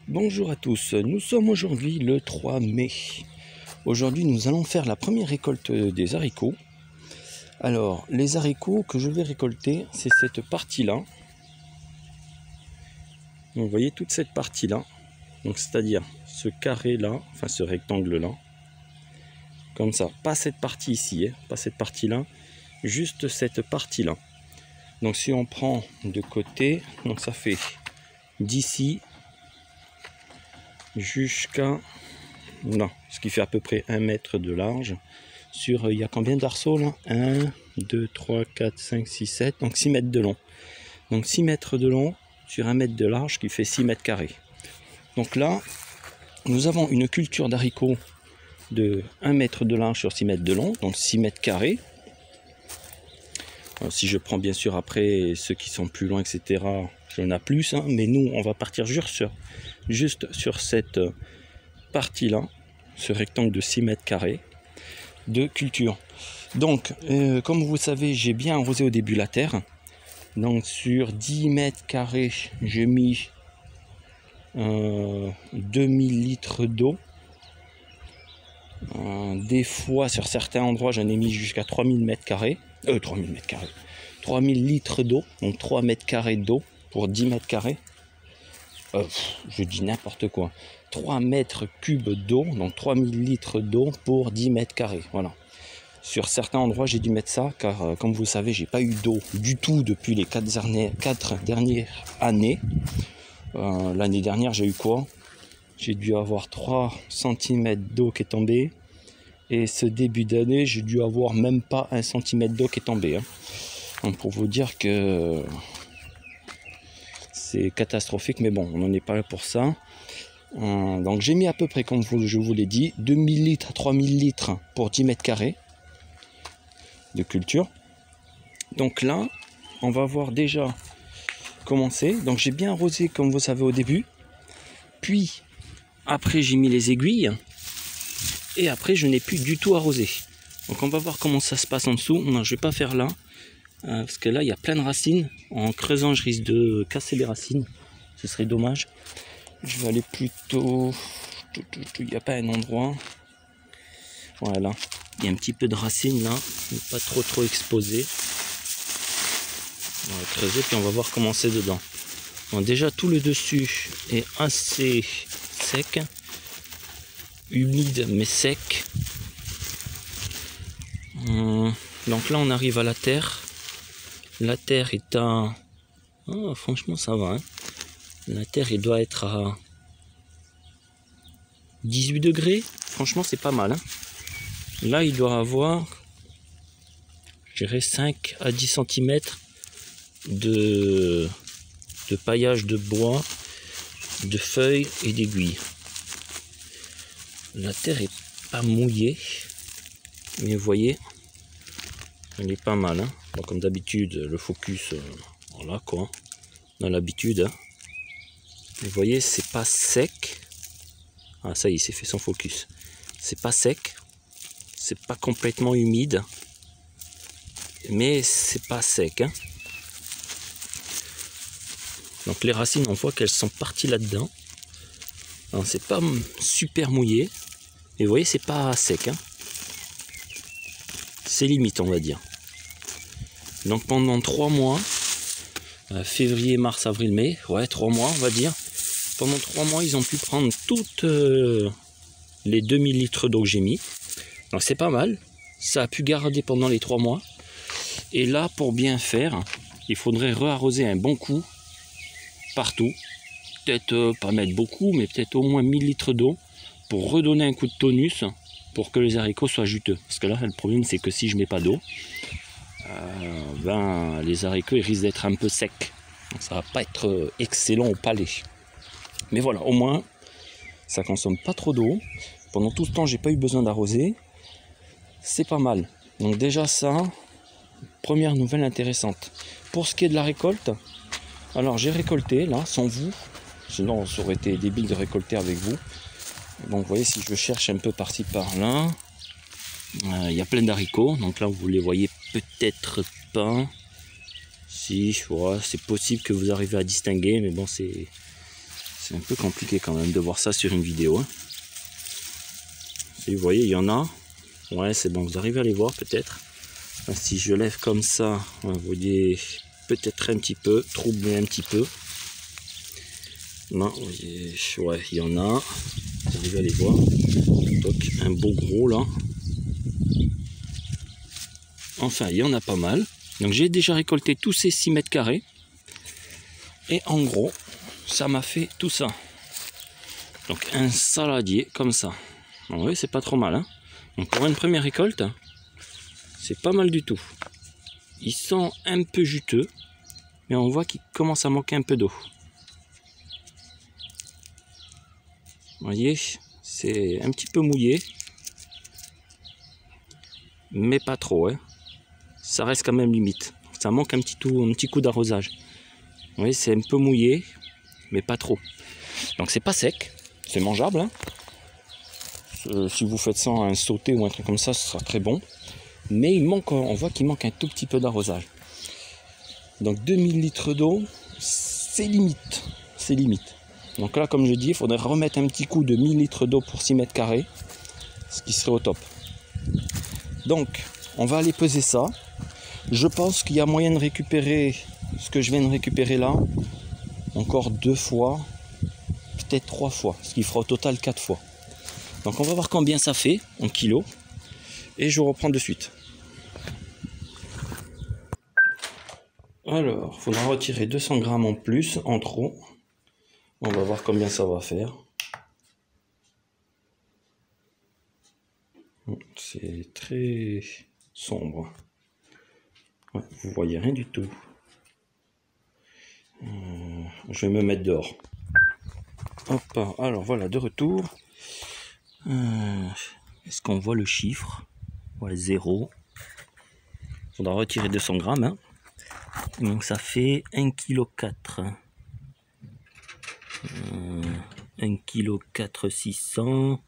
Bonjour à tous, nous sommes aujourd'hui le 3 mai. Aujourd'hui nous allons faire la première récolte des haricots. Alors les haricots que je vais récolter, c'est cette partie-là. Vous voyez toute cette partie-là, donc c'est-à-dire ce carré-là, enfin ce rectangle-là. Comme ça, pas cette partie ici, pas cette partie-là, juste cette partie-là. Donc si on prend de côté, donc ça fait d'ici jusqu'à là, ce qui fait à peu près 1 mètre de large. Sur, il y a combien d'arceaux là? 1, 2, 3, 4, 5, 6, 7, donc 6 mètres de long. Donc 6 mètres de long sur 1 mètre de large qui fait 6 mètres carrés. Donc là, nous avons une culture d'haricots de 1 mètre de large sur 6 mètres de long, donc 6 mètres carrés. Alors, si je prends bien sûr après ceux qui sont plus loin, etc., j'en ai plus, hein, mais nous, on va partir juste sur cette partie-là, ce rectangle de 6 mètres carrés de culture. Donc, comme vous savez, j'ai bien arrosé au début la terre. Donc, sur 10 mètres carrés, j'ai mis 2000 litres d'eau. Des fois, sur certains endroits, j'en ai mis jusqu'à 3000 mètres carrés. 3000 litres d'eau, donc 3 mètres carrés d'eau pour 10 mètres carrés. Je dis n'importe quoi. 3 mètres cubes d'eau, donc 3000 litres d'eau pour 10 mètres carrés. Voilà. Sur certains endroits, j'ai dû mettre ça, car comme vous le savez, j'ai pas eu d'eau du tout depuis les 4 dernières années. L'année dernière, j'ai eu quoi? J'ai dû avoir 3 cm d'eau qui est tombée. Et ce début d'année, j'ai dû avoir même pas 1 cm d'eau qui est tombée. Hein. Donc pour vous dire que c'est catastrophique, mais bon, on n'en est pas là pour ça. Donc j'ai mis à peu près, comme je vous l'ai dit, 2000 litres à 3000 litres pour 10 mètres carrés de culture. Donc là, on va voir déjà commencer. Donc j'ai bien arrosé, comme vous savez, au début. Puis, après, j'ai mis les aiguilles. Et après, je n'ai plus du tout arrosé. Donc on va voir comment ça se passe en dessous. Non, je ne vais pas faire là. Parce que là, il y a plein de racines. En creusant, je risque de casser les racines. Ce serait dommage. Je vais aller plutôt... Il n'y a pas un endroit. Voilà. Il y a un petit peu de racines là. Mais pas trop exposé. On va creuser, puis on va voir comment c'est dedans. Bon, déjà, tout le dessus est assez sec. Humide, mais sec. Donc là, on arrive à la terre. La terre est à... Oh, franchement, ça va. Hein. La terre, il doit être à 18 degrés. Franchement, c'est pas mal. Hein. Là, il doit avoir, je dirais, 5 à 10 cm de paillage de bois, de feuilles et d'aiguilles. La terre est pas mouillée. Mais vous voyez, elle est pas mal. Hein. Bon, comme d'habitude, le focus, voilà quoi. On a l'habitude. Hein. Vous voyez, c'est pas sec. Ah, ça y est, c'est fait son focus. C'est pas sec. C'est pas complètement humide. Mais c'est pas sec. Hein. Donc les racines, on voit qu'elles sont parties là-dedans. C'est pas super mouillé. Et vous voyez, c'est pas sec. Hein. C'est limite, on va dire. Donc pendant 3 mois, février, mars, avril, mai, ouais, 3 mois, on va dire. Pendant 3 mois, ils ont pu prendre toutes les 2000 litres d'eau que j'ai mis. Donc c'est pas mal. Ça a pu garder pendant les 3 mois. Et là, pour bien faire, il faudrait re-arroser un bon coup partout. Peut-être pas mettre beaucoup, mais peut-être au moins 1000 litres d'eau pour redonner un coup de tonus pour que les haricots soient juteux. Parce que là, le problème, c'est que si je mets pas d'eau, les haricots ils risquent d'être un peu secs. Donc, ça va pas être excellent au palais. Mais voilà, au moins, ça consomme pas trop d'eau. Pendant tout ce temps, j'ai pas eu besoin d'arroser. C'est pas mal. Donc déjà ça, première nouvelle intéressante. Pour ce qui est de la récolte, alors j'ai récolté là, sans vous. Sinon, ça aurait été débile de récolter avec vous. Donc vous voyez, si je cherche un peu par-ci par-là, il y a plein d'haricots. Donc là, vous les voyez peut-être pas. Si, voilà, c'est possible que vous arrivez à distinguer, mais bon, c'est C'est un peu compliqué quand même de voir ça sur une vidéo. Hein. Si vous voyez, il y en a. Ouais, c'est bon, vous arrivez à les voir peut-être. Si je lève comme ça, vous voyez peut-être un petit peu, troubler un petit peu. Non, vous voyez, ouais, il y en a. Vous arrivez à les voir. Donc, un beau gros là. Enfin, il y en a pas mal. Donc, j'ai déjà récolté tous ces 6 mètres carrés. Et en gros, ça m'a fait tout ça. Donc, un saladier comme ça. Donc, oui, c'est pas trop mal. Hein. Donc, pour une première récolte, c'est pas mal du tout. Ils sont un peu juteux, mais on voit qu'il commence à manquer un peu d'eau. Vous voyez, c'est un petit peu mouillé, mais pas trop. Hein. Ça reste quand même limite. Ça manque un petit coup d'arrosage. Vous voyez, c'est un peu mouillé, mais pas trop. Donc c'est pas sec, c'est mangeable. Hein. Si vous faites ça un sauté ou un truc comme ça, ce sera très bon. Mais il manque, on voit qu'il manque un tout petit peu d'arrosage. Donc 2000 litres d'eau, c'est limite. C'est limite. Donc là, comme je dis, il faudrait remettre un petit coup de 1000 litres d'eau pour 6 mètres carrés, ce qui serait au top. Donc, on va aller peser ça. Je pense qu'il y a moyen de récupérer ce que je viens de récupérer là, encore 2 fois, peut-être 3 fois, ce qui fera au total 4 fois. Donc on va voir combien ça fait en kilos, et je reprends de suite. Alors, il faudra retirer 200 grammes en plus, en trop. On va voir combien ça va faire. C'est très sombre. Ouais, vous voyez rien du tout. Je vais me mettre dehors. Hop, alors voilà, de retour. Est-ce qu'on voit le chiffre? Ouais, 0. Il faudra retirer 200 grammes. Hein. Donc ça fait 1,4 kg. 1,4 kg 600.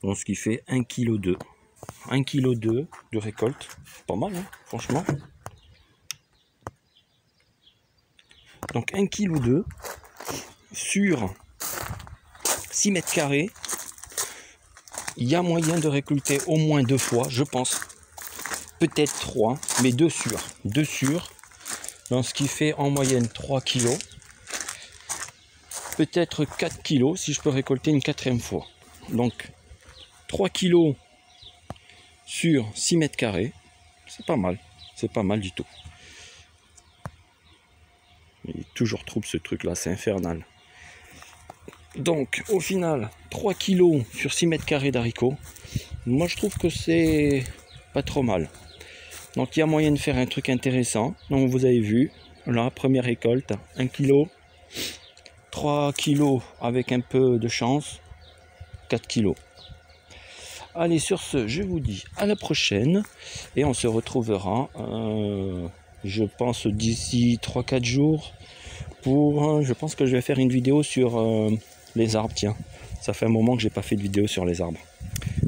Bon, ce qui fait 1,2 kg. 1,2 kg de récolte. Pas mal, hein, franchement. Donc 1,2 kg sur 6 mètres carrés. Il y a moyen de récolter au moins 2 fois, je pense. Peut-être 3, mais 2 sûrs. 2 sûrs. Donc ce qui fait en moyenne 3 kg. Peut-être 4 kg si je peux récolter une 4e fois. Donc 3 kg sur 6 mètres carrés. C'est pas mal. C'est pas mal du tout. Il est toujours trouble ce truc là, c'est infernal. Donc au final 3 kg sur 6 mètres carrés d'haricots. Moi je trouve que c'est pas trop mal. Donc il y a moyen de faire un truc intéressant. Donc vous avez vu, la première récolte, 1 kg, 3 kg avec un peu de chance, 4 kg. Allez, sur ce, je vous dis à la prochaine et on se retrouvera, je pense, d'ici 3-4 jours pour, je pense que je vais faire une vidéo sur les arbres. Tiens, ça fait un moment que j'ai pas fait de vidéo sur les arbres.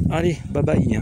Allez, bye bye.